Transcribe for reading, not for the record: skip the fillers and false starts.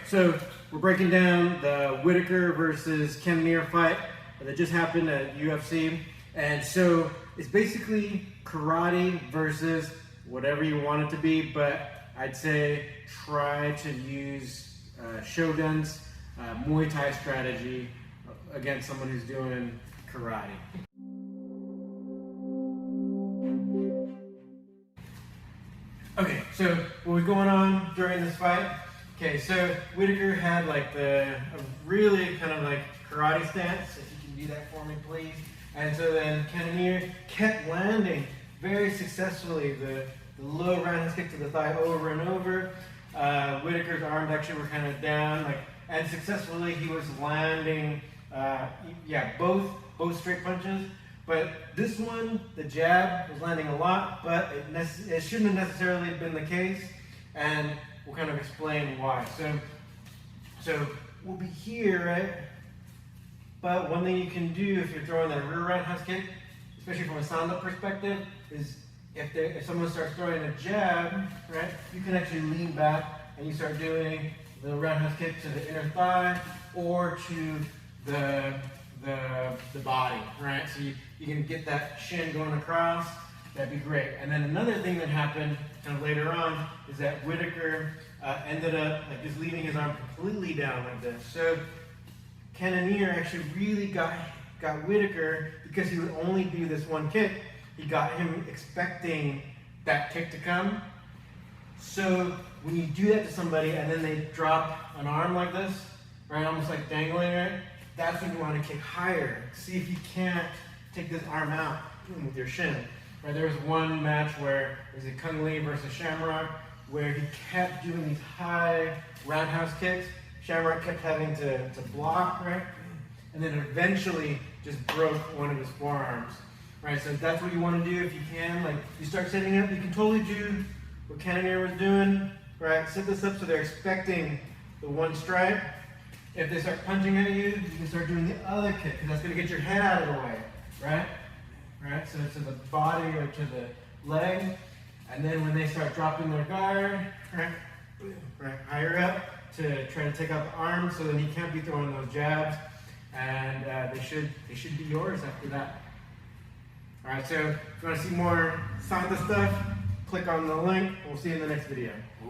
so we're breaking down the Whitaker versus Cannonier fight that just happened at UFC. And so it's basically karate versus whatever you want it to be, but I'd say try to use Shogun's Muay Thai strategy against someone who's doing karate. Okay, so what was going on during this fight? Okay, so Whitaker had like a really kind of like karate stance. If you can do that for me, please. And so then Cannonier kept landing very successfully the low roundhouse kick to the thigh over and over. Whitaker's arms actually were kind of down, and successfully he was landing, both straight punches. But this one, the jab, was landing a lot, but it shouldn't have necessarily been the case, and we'll kind of explain why. So we'll be here, right? But one thing you can do if you're throwing that rear roundhouse kick, especially from a Sanda perspective, is if someone starts throwing a jab, right, you can actually lean back and you start doing the roundhouse kick to the inner thigh or to the body, right? So you can get that shin going across. That'd be great. And then another thing that happened kind of later on is that Whitaker ended up just leaving his arm completely down like this. So Cannonier actually really got Whitaker, because he would only do this one kick. He got him expecting that kick to come. So when you do that to somebody and then they drop an arm like this, right, almost like dangling, right, that's when you want to kick higher. See if you can't take this arm out with your shin. Right, there was one match where it was a Kung Lee versus Shamrock, where he kept doing these high roundhouse kicks. Shamrock kept having to block, right? And then eventually just broke one of his forearms. Right, so that's what you want to do if you can. Like, you start setting up, you can totally do what Cannonier was doing, right? Set this up so they're expecting the one strike. If they start punching at you, you can start doing the other kick, because that's going to get your head out of the way, right? Right, so to the body or to the leg. And then when they start dropping their guard, right, higher up to try to take out the arm, so then he can't be throwing those jabs. And they should be yours after that. All right, so if you want to see more Sanda stuff, click on the link. We'll see you in the next video.